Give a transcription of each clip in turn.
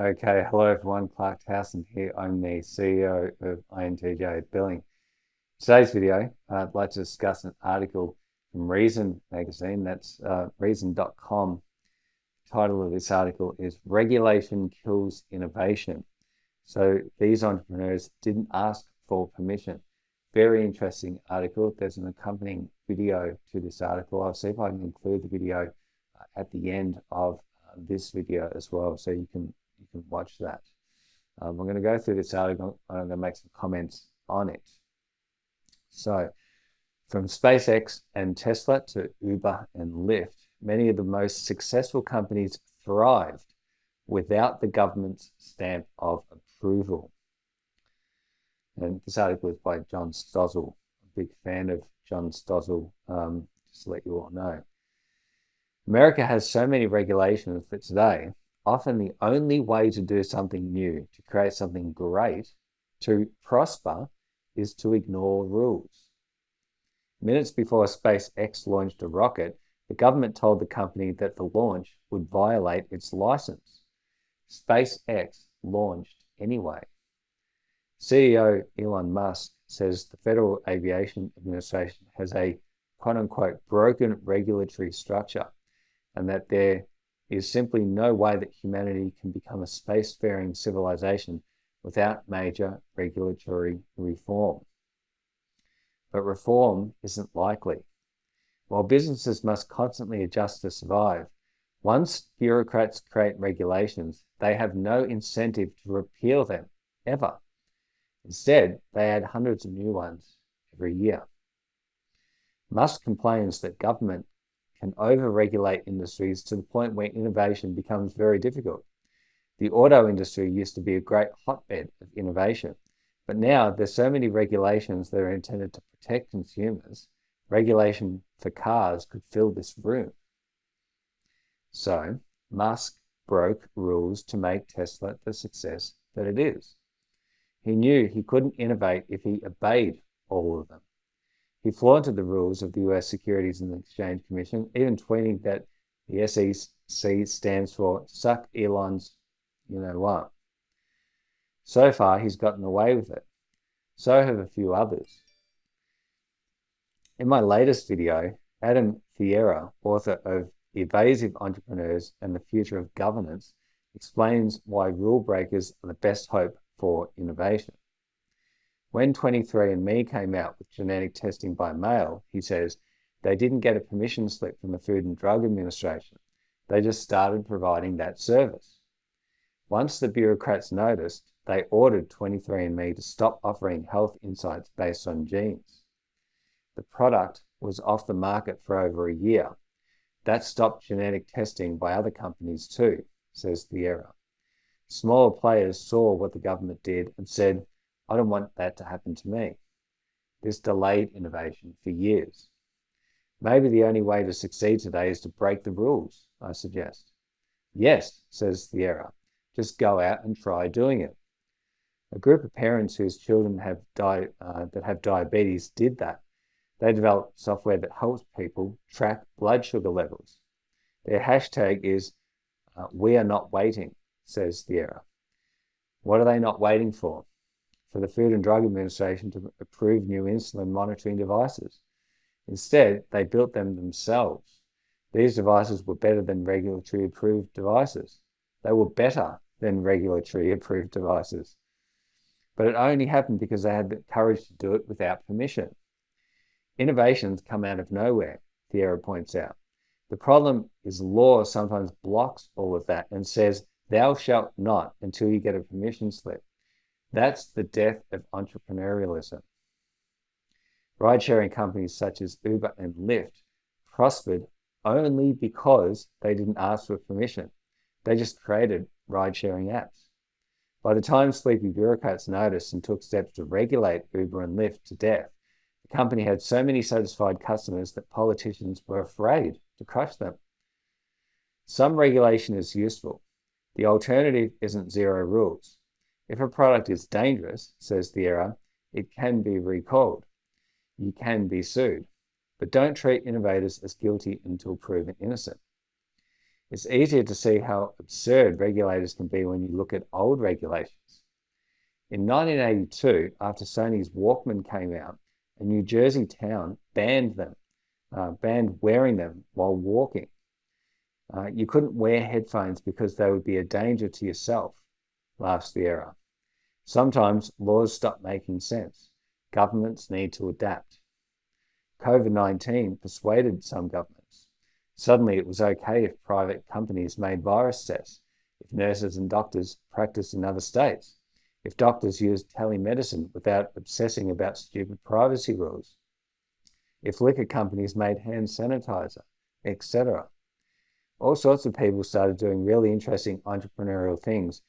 Okay, hello everyone, Clarke Towson here. I'm the CEO of INTJ Billing. Today's video, I'd like to discuss an article from Reason magazine, that's reason.com. The title of this article is Regulation Kills Innovation. So these entrepreneurs didn't ask for permission. Very interesting article. There's an accompanying video to this article. I'll see if I can include the video at the end of this video as well, so you can watch that. I'm going to go through this article and I'm going to make some comments on it. So, from SpaceX and Tesla to Uber and Lyft, many of the most successful companies thrived without the government's stamp of approval. And this article is by John Stossel. I'm a big fan of John Stossel, just to let you all know. America has so many regulations that today, often the only way to do something new, to create something great, to prosper, is to ignore rules. Minutes before SpaceX launched a rocket, the government told the company that the launch would violate its license. SpaceX launched anyway. CEO Elon Musk says the Federal Aviation Administration has a quote-unquote broken regulatory structure, and that there is simply no way that humanity can become a spacefaring civilization without major regulatory reform. But reform isn't likely. While businesses must constantly adjust to survive, once bureaucrats create regulations, they have no incentive to repeal them, ever. Instead, they add hundreds of new ones every year. Musk complains that government can over-regulate industries to the point where innovation becomes very difficult. The auto industry used to be a great hotbed of innovation, but now there's so many regulations that are intended to protect consumers. Regulation for cars could fill this room. So Musk broke rules to make Tesla the success that it is. He knew he couldn't innovate if he obeyed all of them. He flaunted the rules of the US Securities and Exchange Commission, even tweeting that the SEC stands for suck Elon's you know what. So far, he's gotten away with it. So have a few others. In my latest video, Adam Thierer, author of Evasive Entrepreneurs and the Future of Governance, explains why rule breakers are the best hope for innovation. When 23andMe came out with genetic testing by mail, he says, they didn't get a permission slip from the Food and Drug Administration. They just started providing that service. Once the bureaucrats noticed, they ordered 23andMe to stop offering health insights based on genes. The product was off the market for over a year. That stopped genetic testing by other companies too, says Thierer. Smaller players saw what the government did and said, I don't want that to happen to me. This delayed innovation for years. Maybe the only way to succeed today is to break the rules, I suggest. Yes, says Thierer, just go out and try doing it. A group of parents whose children have diabetes did that. They developed software that helps people track blood sugar levels. Their hashtag is we are not waiting, says Thierer. What are they not waiting for? For the Food and Drug Administration to approve new insulin monitoring devices. Instead, they built them themselves. These devices were better than regulatory approved devices. They were better than regulatory approved devices. But it only happened because they had the courage to do it without permission. Innovations come out of nowhere, Thierer points out. The problem is law sometimes blocks all of that and says, thou shalt not until you get a permission slip. That's the death of entrepreneurialism. Ride-sharing companies such as Uber and Lyft prospered only because they didn't ask for permission. They just created ride-sharing apps. By the time sleepy bureaucrats noticed and took steps to regulate Uber and Lyft to death, the company had so many satisfied customers that politicians were afraid to crush them. Some regulation is useful. The alternative isn't zero rules. If a product is dangerous, says Thierer, it can be recalled. You can be sued. But don't treat innovators as guilty until proven innocent. It's easier to see how absurd regulators can be when you look at old regulations. In 1982, after Sony's Walkman came out, a New Jersey town banned wearing them while walking. You couldn't wear headphones because they would be a danger to yourself, laughs the era. Sometimes laws stop making sense. Governments need to adapt. COVID-19 persuaded some governments. Suddenly it was okay if private companies made virus tests, if nurses and doctors practiced in other states, if doctors used telemedicine without obsessing about stupid privacy rules, if liquor companies made hand sanitizer, etc. All sorts of people started doing really interesting entrepreneurial things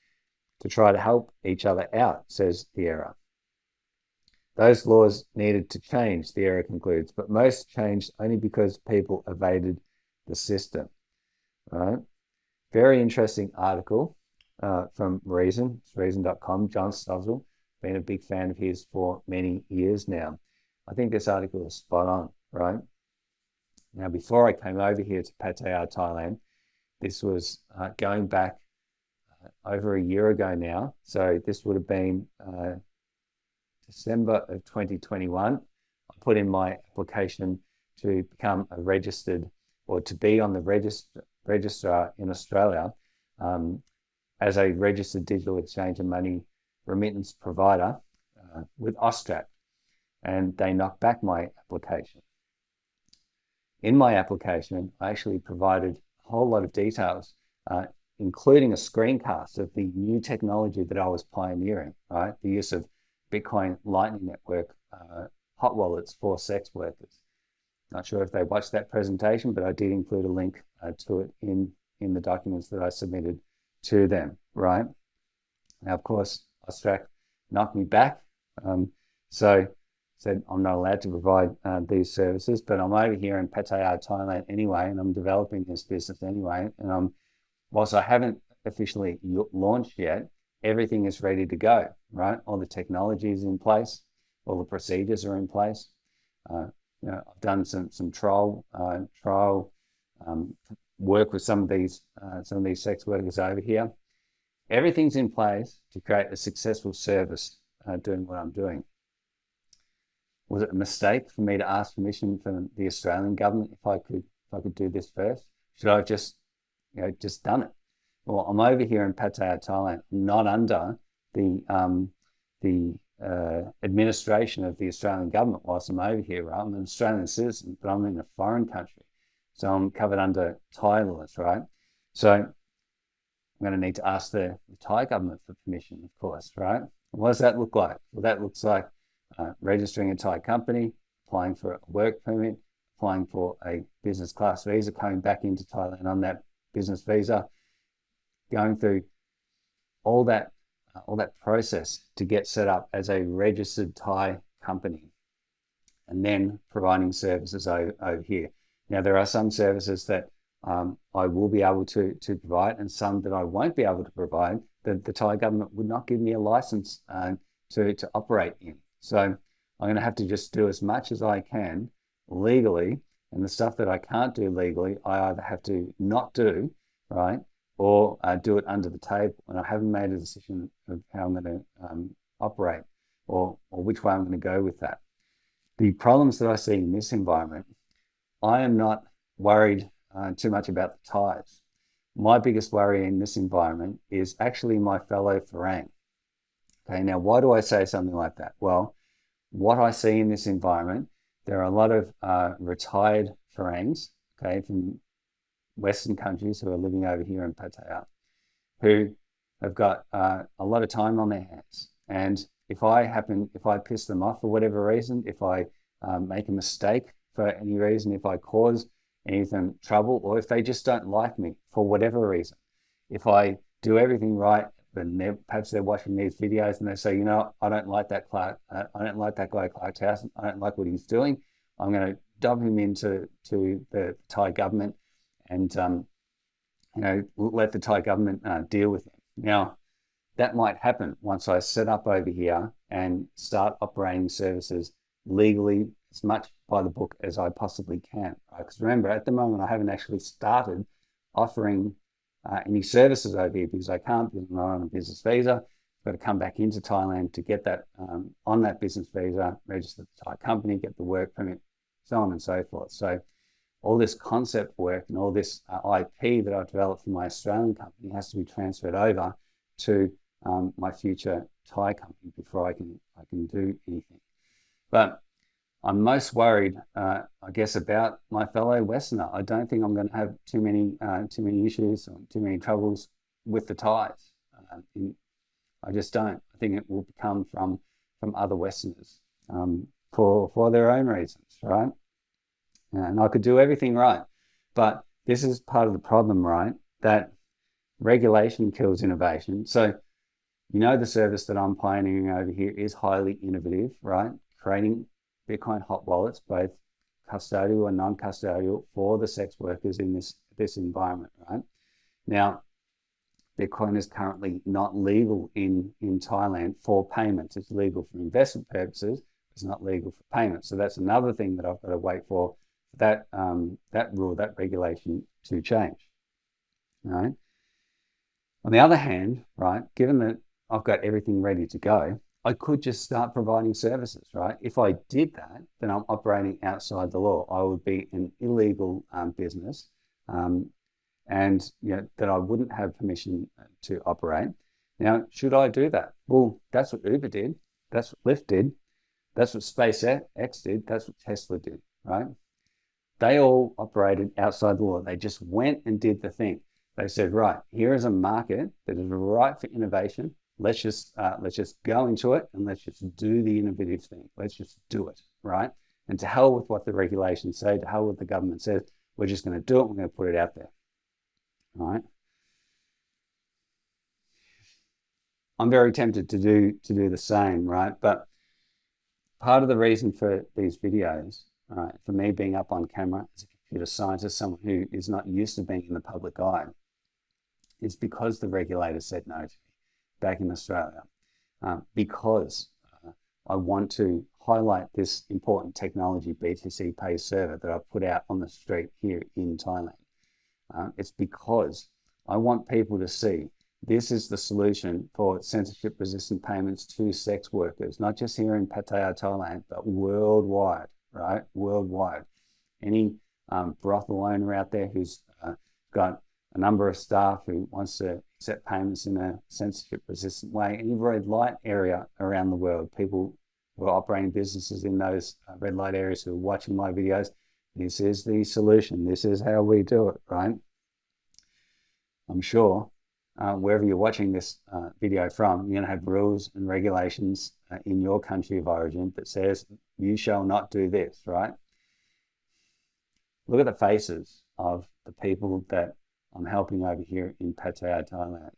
to try to help each other out, says the era. Those laws needed to change, the era concludes, but most changed only because people evaded the system. Right? Very interesting article from Reason. It's reason.com. John Stossel, been a big fan of his for many years now. I think this article is spot on, right? Now, before I came over here to Pattaya, Thailand, this was going back over a year ago now. So this would have been December of 2021. I put in my application to become a registered, or to be on the registrar in Australia as a registered digital exchange and money remittance provider with Austrac, and they knocked back my application. In my application, I actually provided a whole lot of details, including a screencast of the new technology that I was pioneering, right? The use of Bitcoin Lightning Network hot wallets for sex workers. Not sure if they watched that presentation, but I did include a link to it in the documents that I submitted to them, right? Now, of course, Austrac knocked me back. So said I'm not allowed to provide these services, but I'm over here in Pattaya, Thailand anyway, and I'm developing this business anyway. And whilst I haven't officially launched yet, everything is ready to go, right? All the technology is in place, all the procedures are in place. I've done some trial work with some of these sex workers over here. Everything's in place to create a successful service doing what I'm doing. Was it a mistake for me to ask permission from the Australian government if I could do this first? Should I have just done it? Well, I'm over here in Pattaya, Thailand, not under the administration of the Australian government whilst I'm over here, right? I'm an Australian citizen, but I'm in a foreign country. So I'm covered under Thai laws, right? So I'm going to need to ask the Thai government for permission, of course, right? What does that look like? Well, that looks like registering a Thai company, applying for a work permit, applying for a business class visa, coming back into Thailand on that business visa, going through all that process to get set up as a registered Thai company, and then providing services over here. Now, there are some services that I will be able to provide, and some that I won't be able to provide, that the Thai government would not give me a license to operate in. So I'm going to have to just do as much as I can legally, and the stuff that I can't do legally, I either have to not do, right, or do it under the table. And I haven't made a decision of how I'm going to operate or which way I'm going to go with that. The problems that I see in this environment, I am not worried too much about the Thais. My biggest worry in this environment is actually my fellow Farang. Okay, now why do I say something like that? Well, what I see in this environment, there are a lot of retired Farangs, okay, from Western countries who are living over here in Pattaya, who have got a lot of time on their hands. And if I piss them off for whatever reason, if I make a mistake for any reason, if I cause any of them trouble, or if they just don't like me for whatever reason, if I do everything right, but perhaps they're watching these videos and they say, I don't like that Clarke, I don't like that guy Clarke Towson, I don't like what he's doing, I'm going to dub him into the Thai government and let the Thai government deal with him. Now, that might happen once I set up over here and start operating services legally as much by the book as I possibly can. Right? Because remember, at the moment, I haven't actually started offering any services over here because I can't, because I'm not on a business visa. I've got to come back into Thailand to get that on that business visa, register the Thai company, get the work permit, so on and so forth. So all this concept work and all this IP that I've developed for my Australian company has to be transferred over to my future Thai company before I can do anything. But I'm most worried, I guess, about my fellow Westerner. I don't think I'm going to have too many issues or too many troubles with the Thais. I just don't. I think it will come from other Westerners for their own reasons, right? And I could do everything right, but this is part of the problem, right? That regulation kills innovation. So, the service that I'm pioneering over here is highly innovative, right? Creating Bitcoin hot wallets, both custodial and non-custodial, for the sex workers in this environment, right? Now, Bitcoin is currently not legal in Thailand for payments. It's legal for investment purposes. It's not legal for payments. So that's another thing that I've got to wait for that rule, that regulation to change, right? On the other hand, right, given that I've got everything ready to go, I could just start providing services, right? If I did that, then I'm operating outside the law. I would be an illegal business, and that I wouldn't have permission to operate. Now, should I do that? Well, that's what Uber did. That's what Lyft did. That's what SpaceX did. That's what Tesla did, right? They all operated outside the law. They just went and did the thing. They said, right, here is a market that is ripe for innovation. Let's just go into it and let's just do the innovative thing. Let's just do it, right? And to hell with what the regulations say, to hell with the government says, we're just going to do it. We're going to put it out there, right? I'm very tempted to do the same, right? But part of the reason for these videos, right, for me being up on camera as a computer scientist, someone who is not used to being in the public eye, is because the regulator said no to me back in Australia, because I want to highlight this important technology, BTC Pay server, that I've put out on the street here in Thailand. It's because I want people to see this is the solution for censorship-resistant payments to sex workers, not just here in Pattaya, Thailand, but worldwide, right? Worldwide. Any brothel owner out there who's got a number of staff who wants to accept payments in a censorship-resistant way, any red light area around the world, people who are operating businesses in those red light areas who are watching my videos, this is the solution. This is how we do it, right? I'm sure wherever you're watching this video from, you're going to have rules and regulations in your country of origin that says you shall not do this, right? Look at the faces of the people that I'm helping over here in Pattaya, Thailand,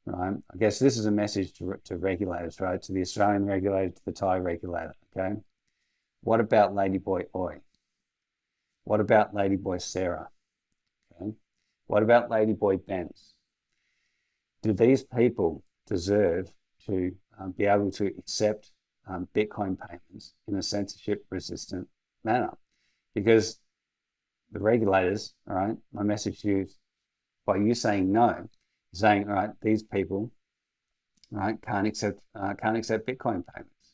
right? I guess this is a message to regulators, right? To the Australian regulator, to the Thai regulator, okay? What about Ladyboy Oi? What about Ladyboy Sarah? Okay? What about Ladyboy Benz? Do these people deserve to be able to accept Bitcoin payments in a censorship-resistant manner? Because the regulators, all right, my message to you is, by you saying no, saying, all right, these people, right, can't accept Bitcoin payments.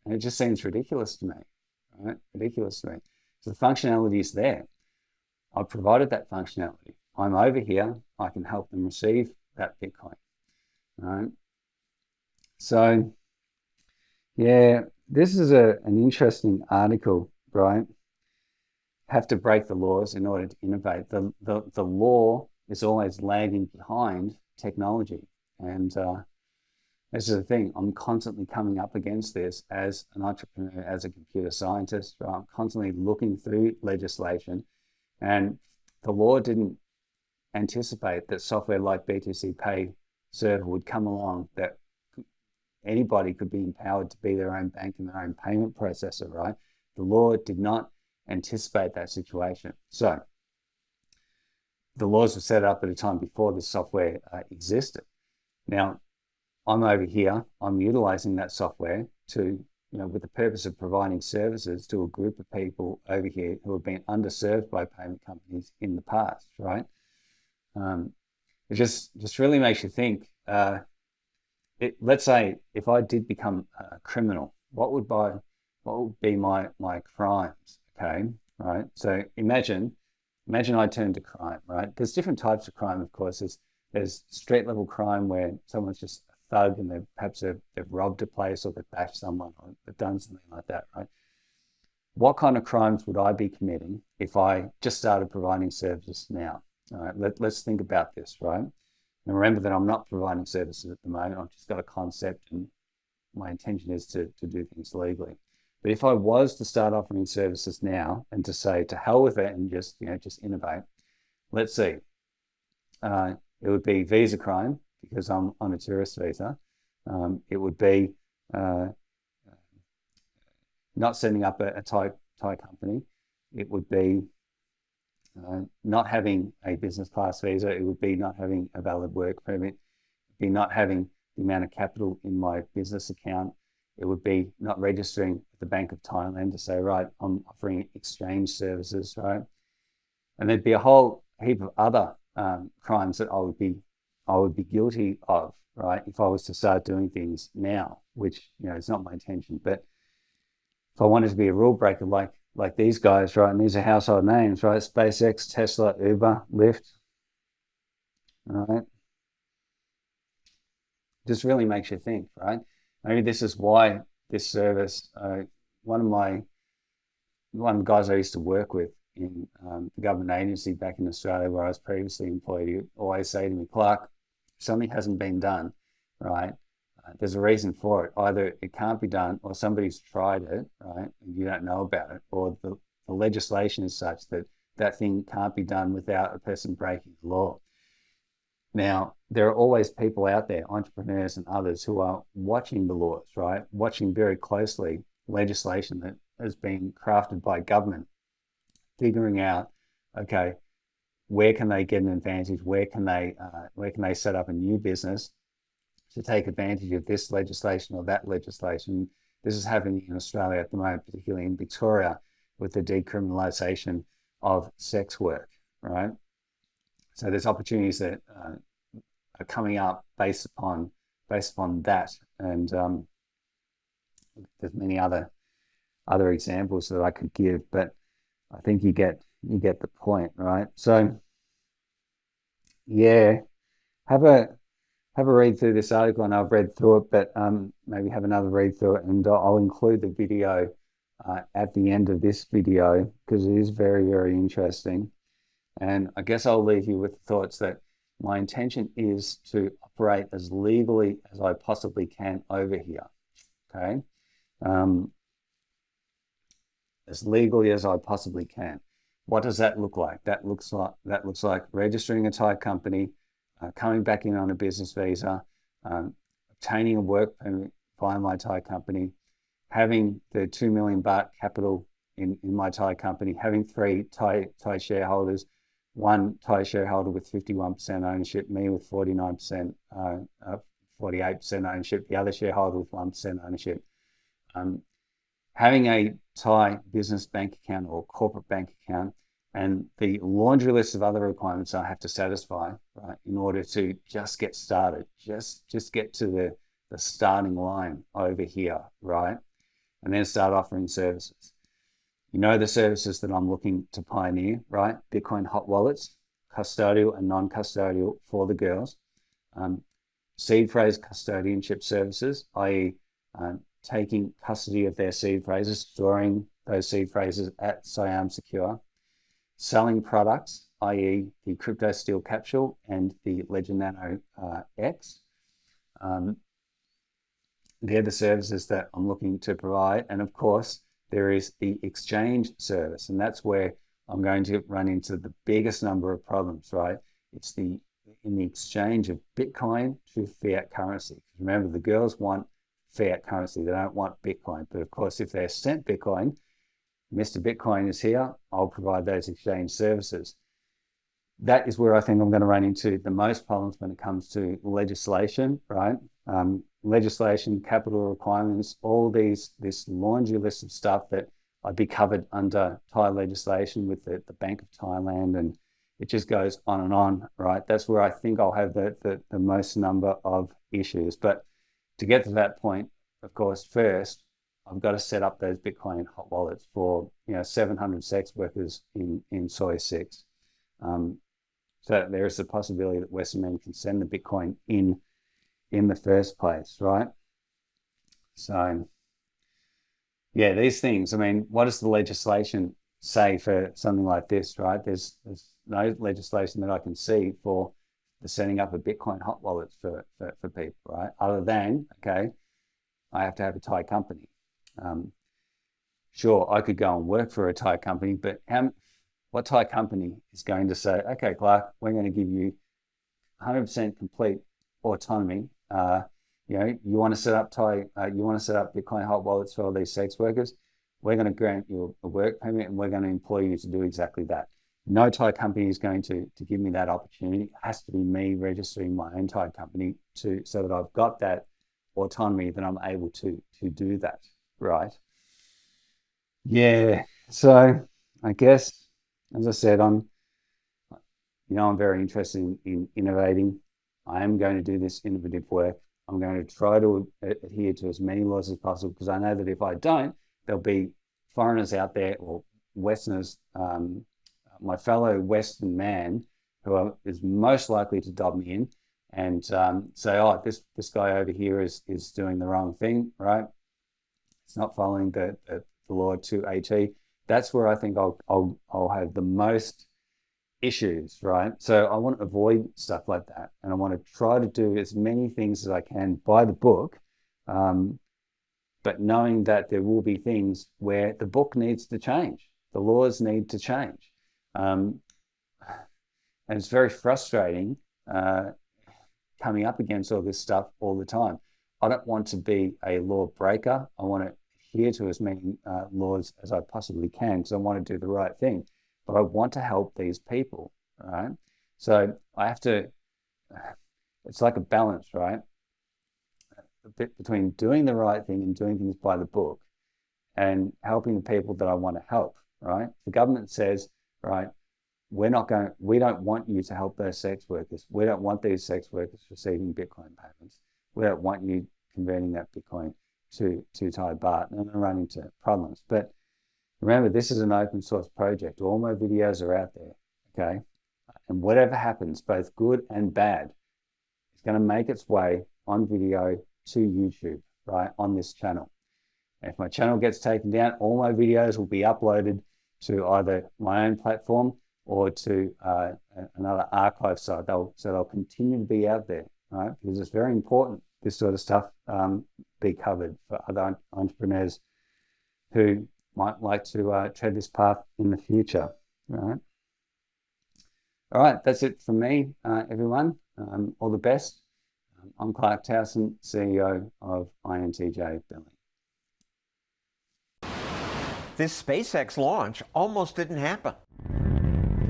And it just seems ridiculous to me, right? Ridiculous to me. So the functionality is there. I've provided that functionality. I'm over here. I can help them receive that Bitcoin, right? So, yeah, this is an interesting article, right? Have to break the laws in order to innovate. The law is always lagging behind technology. And this is the thing. I'm constantly coming up against this as an entrepreneur, as a computer scientist. Right? I'm constantly looking through legislation. And the law didn't anticipate that software like BTC Pay server would come along, that anybody could be empowered to be their own bank and their own payment processor, right? The law did not anticipate that situation. So the laws were set up at a time before the software existed. Now, I'm over here, I'm utilizing that software to, with the purpose of providing services to a group of people over here who have been underserved by payment companies in the past, right? Um, it just really makes you think. Let's say if I did become a criminal, what would be my crimes? Okay, right. So imagine I turn to crime, right? There's different types of crime, of course. There's street level crime where someone's just a thug and they've robbed a place or they've bashed someone or they've done something like that, right? What kind of crimes would I be committing if I just started providing services now? All right, let's think about this, right? And remember that I'm not providing services at the moment. I've just got a concept and my intention is to do things legally. But if I was to start offering services now and to say to hell with it and just innovate, let's see, it would be visa crime because I'm on a tourist visa. It would be uh, not setting up a Thai company. It would be not having a business class visa. It would be not having a valid work permit. It would be not having the amount of capital in my business account. It would be not registering at the Bank of Thailand to say, right, I'm offering exchange services, right? And there'd be a whole heap of other crimes that I would be guilty of, right? If I was to start doing things now, which it's not my intention. But if I wanted to be a rule breaker like these guys, right? And these are household names, right? SpaceX, Tesla, Uber, Lyft, all right? Just really makes you think, right? Maybe this is why this service, one of the guys I used to work with in the government agency back in Australia where I was previously employed, he would always say to me, Clarke, if something hasn't been done, right, there's a reason for it. Either it can't be done or somebody's tried it, right, and you don't know about it, or the legislation is such that that thing can't be done without a person breaking the law. Now, there are always people out there, entrepreneurs and others, who are watching the laws, right? Watching very closely legislation that has been crafted by government, figuring out, okay, where can they get an advantage? Where can they set up a new business to take advantage of this legislation or that legislation? This is happening in Australia at the moment, particularly in Victoria, with the decriminalisation of sex work, right? So there's opportunities that are coming up based upon that, and there's many other examples that I could give, but I think you get the point, right? So yeah, have a read through this article, and I've read through it, but maybe have another read through it, and I'll include the video at the end of this video because it is very, very interesting. And I guess I'll leave you with the thoughts that my intention is to operate as legally as I possibly can over here. Okay. As legally as I possibly can. What does that look like? That looks like registering a Thai company, coming back in on a business visa, obtaining a work permit via my Thai company, having the 2 million baht capital in my Thai company, having 3 Thai shareholders, one Thai shareholder with 51% ownership, me with 49%, 48% ownership, the other shareholder with 1% ownership. Having a Thai business bank account or corporate bank account, and the laundry list of other requirements I have to satisfy, right, in order to just get started, just get to the starting line over here, right, and then start offering services. The services that I'm looking to pioneer, right? Bitcoin hot wallets, custodial and non-custodial for the girls, seed phrase custodianship services, i.e. Taking custody of their seed phrases, storing those seed phrases at Siam Secure, selling products, i.e. the Crypto Steel Capsule and the Ledger Nano X. They're the services that I'm looking to provide. And of course, there is the exchange service, and that's where I'm going to run into the biggest number of problems, right? It's in the exchange of Bitcoin to fiat currency. Remember, the girls want fiat currency. They don't want Bitcoin. But of course, if they're sent Bitcoin, Mr. Bitcoin is here, I'll provide those exchange services. That is where I think I'm going to run into the most problems when it comes to legislation, right? Legislation, capital requirements, all this laundry list of stuff that I'd be covered under Thai legislation with the Bank of Thailand and it just goes on and on, right? That's where I think I'll have the most number of issues. But to get to that point, of course, first, I've got to set up those Bitcoin hot wallets for 700 sex workers in Soy 6. So there is a possibility that Western men can send the Bitcoin in the first place, right? So yeah, these things, I mean, what does the legislation say for something like this, right? There's no legislation that I can see for the setting up a Bitcoin hot wallet for people, right? Other than, okay, I have to have a Thai company. Sure, I could go and work for a Thai company, but what Thai company is going to say, okay, Clarke, we're going to give you 100% complete autonomy. You want to set up Bitcoin hot wallets for all these sex workers. We're going to grant you a work permit and we're going to employ you to do exactly that. No Thai company is going to give me that opportunity. It has to be me registering my own Thai company so that I've got that autonomy that I'm able to do that, right? Yeah, so I guess, as I said, I'm very interested in innovating. I am going to do this innovative work. I'm going to try to adhere to as many laws as possible, because I know that if I don't, there'll be foreigners out there or Westerners, my fellow Western man, is most likely to dob me in and say, oh, this guy over here is doing the wrong thing, right? It's not following the law to AT. That's where I think I'll have the most issues, right? So I want to avoid stuff like that, and I want to try to do as many things as I can by the book, but knowing that there will be things where the book needs to change, the laws need to change, and it's very frustrating coming up against all this stuff all the time. I don't want to be a law breaker. I want to adhere to as many laws as I possibly can, because I want to do the right thing. But I want to help these people, right? So I have to, it's like a balance, right? A bit between doing the right thing and doing things by the book and helping the people that I want to help, right? The government says, right, we don't want you to help those sex workers. We don't want these sex workers receiving Bitcoin payments. We don't want you converting that Bitcoin to Thai baht, and I'm going to run into problems. But remember, this is an open source project. All my videos are out there, okay? And whatever happens, both good and bad, is going to make its way on video to YouTube, right, on this channel. And if my channel gets taken down, all my videos will be uploaded to either my own platform or to another archive site. So they'll continue to be out there, right? Because it's very important this sort of stuff be covered for other entrepreneurs who might like to tread this path in the future, right? All right, that's it from me, everyone. All the best. I'm Clarke Towson, CEO of INTJ Billing. This SpaceX launch almost didn't happen.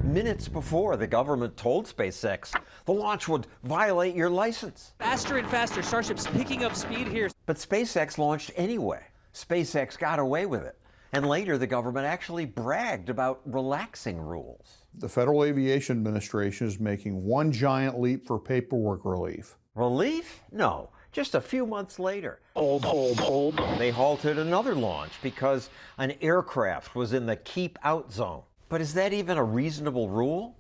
Minutes before the government told SpaceX the launch would violate your license. Faster and faster, Starship's picking up speed here. But SpaceX launched anyway. SpaceX got away with it. And later, the government actually bragged about relaxing rules. The Federal Aviation Administration is making one giant leap for paperwork relief. Relief? No. Just a few months later, Hold. they halted another launch because an aircraft was in the keep out zone. But is that even a reasonable rule?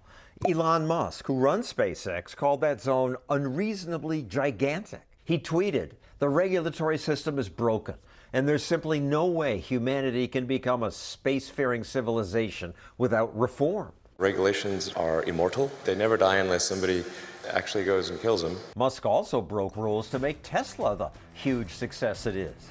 Elon Musk, who runs SpaceX, called that zone unreasonably gigantic. He tweeted, "The regulatory system is broken, and there's simply no way humanity can become a spacefaring civilization without reform." Regulations are immortal. They never die unless somebody actually goes and kills them. Musk also broke rules to make Tesla the huge success it is.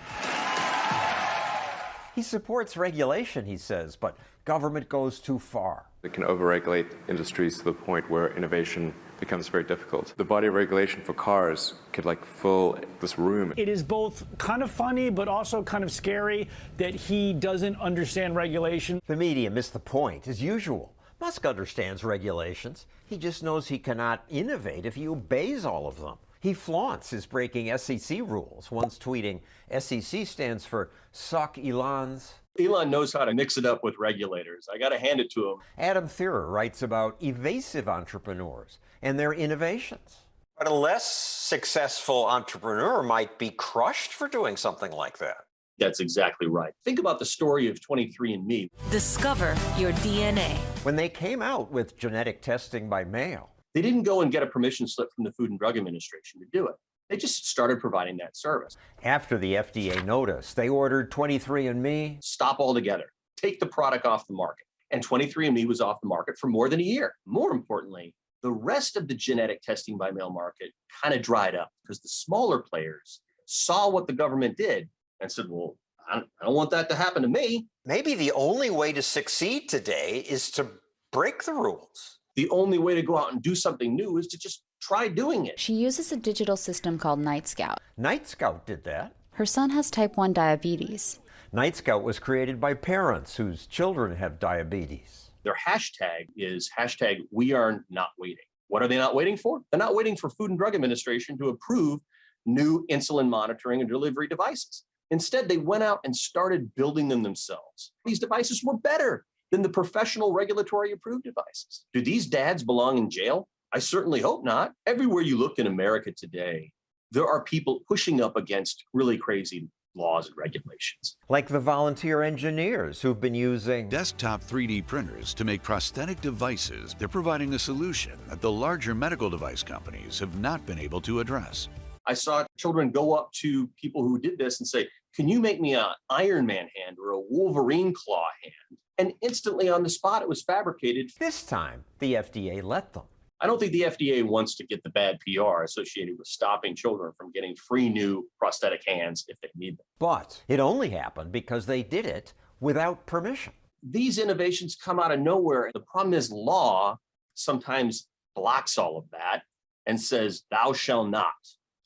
He supports regulation, he says, but government goes too far. It can overregulate industries to the point where innovation becomes very difficult. The body of regulation for cars could fill this room. It is both kind of funny, but also kind of scary that he doesn't understand regulation. The media missed the point, as usual. Musk understands regulations. He just knows he cannot innovate if he obeys all of them. He flaunts his breaking SEC rules, once tweeting, "SEC stands for Suck Elon's." Elon knows how to mix it up with regulators. I got to hand it to him. Adam Thierer writes about evasive entrepreneurs and their innovations. But a less successful entrepreneur might be crushed for doing something like that. That's exactly right. Think about the story of 23andMe. Discover your DNA. When they came out with genetic testing by mail, They didn't go and get a permission slip from the Food and Drug Administration to do it. They just started providing that service. after the FDA notice, they ordered 23andMe. Stop altogether. Take the product off the market. And 23andMe was off the market for more than a year. More importantly, the rest of the genetic testing by mail market kind of dried up because the smaller players saw what the government did and said, well, I don't want that to happen to me. Maybe the only way to succeed today is to break the rules. The only way to go out and do something new is to just try doing it. She uses a digital system called Night Scout. Night Scout did that. Her son has type 1 diabetes. Night Scout was created by parents whose children have diabetes. Their hashtag is #WeAreNotWaiting. What are they not waiting for? They're not waiting for Food and Drug Administration to approve new insulin monitoring and delivery devices. Instead, they went out and started building them themselves. These devices were better than the professional regulatory approved devices. Do these dads belong in jail? I certainly hope not. Everywhere you look in America today, there are people pushing up against really crazy laws and regulations. Like the volunteer engineers who've been using desktop 3D printers to make prosthetic devices. They're providing a solution that the larger medical device companies have not been able to address. I saw children go up to people who did this and say, can you make me an Iron Man hand or a Wolverine claw hand? And instantly on the spot, it was fabricated. This time, the FDA let them. I don't think the FDA wants to get the bad PR associated with stopping children from getting free new prosthetic hands if they need them. But it only happened because they did it without permission. These innovations come out of nowhere. The problem is law sometimes blocks all of that and says, thou shall not,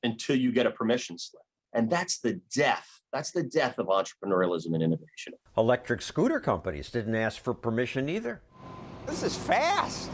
until you get a permission slip. And that's the death. That's the death of entrepreneurialism and innovation. Electric scooter companies didn't ask for permission either. This is fast.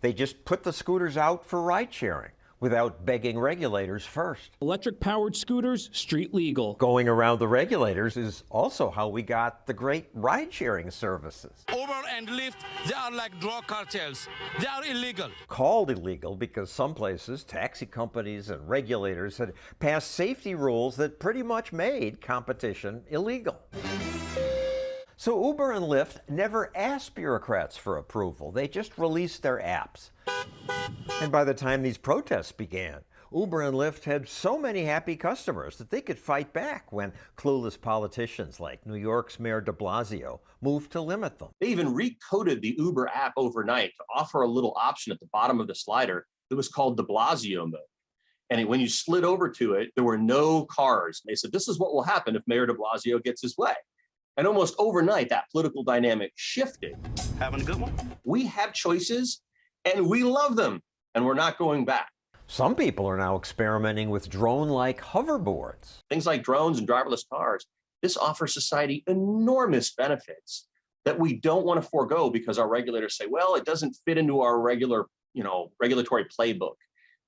They just put the scooters out for ride sharing without begging regulators first. Electric-powered scooters, street legal. Going around the regulators is also how we got the great ride-sharing services. Uber and Lyft, they are like drug cartels. They are illegal. Called illegal because some places, taxi companies and regulators had passed safety rules that pretty much made competition illegal. So Uber and Lyft never asked bureaucrats for approval. They just released their apps. And by the time these protests began, Uber and Lyft had so many happy customers that they could fight back when clueless politicians like New York's Mayor de Blasio moved to limit them. They even recoded the Uber app overnight to offer a little option at the bottom of the slider that was called de Blasio mode. And when you slid over to it, there were no cars. They said, this is what will happen if Mayor de Blasio gets his way. And almost overnight, that political dynamic shifted. Having a good one? We have choices, and we love them, and we're not going back. Some people are now experimenting with drone-like hoverboards. Things like drones and driverless cars, this offers society enormous benefits that we don't want to forego because our regulators say, well, it doesn't fit into our regulatory playbook.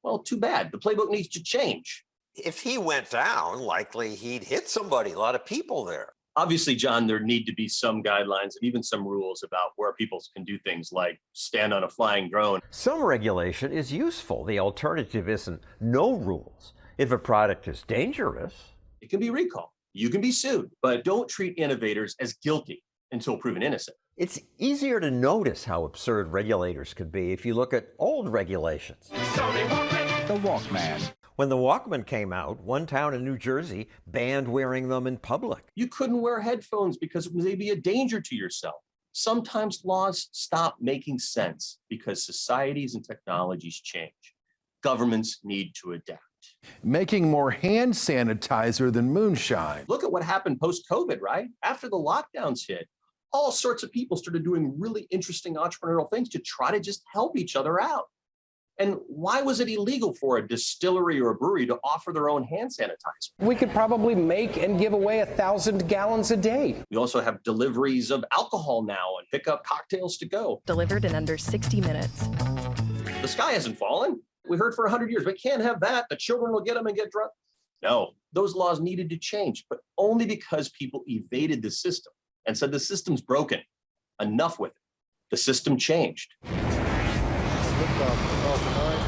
Well, too bad. The playbook needs to change. If he went down, likely he'd hit somebody, a lot of people there. Obviously, John, there need to be some guidelines and even some rules about where people can do things like stand on a flying drone. Some regulation is useful. The alternative isn't no rules. If a product is dangerous, it can be recalled. You can be sued, but don't treat innovators as guilty until proven innocent. It's easier to notice how absurd regulators could be if you look at old regulations. The Walkman. When the Walkman came out, one town in New Jersey banned wearing them in public. You couldn't wear headphones because it may be a danger to yourself. Sometimes laws stop making sense because societies and technologies change. Governments need to adapt. Making more hand sanitizer than moonshine. Look at what happened post-COVID, right? After the lockdowns hit, all sorts of people started doing really interesting entrepreneurial things to try to just help each other out. And why was it illegal for a distillery or a brewery to offer their own hand sanitizer? We could probably make and give away 1,000 gallons a day. We also have deliveries of alcohol now and pick up cocktails to go. Delivered in under 60 minutes. The sky hasn't fallen. We heard for 100 years, we can't have that. The children will get them and get drunk. No, those laws needed to change, but only because people evaded the system. and said the system's broken. Enough with it. The system changed. Liftoff,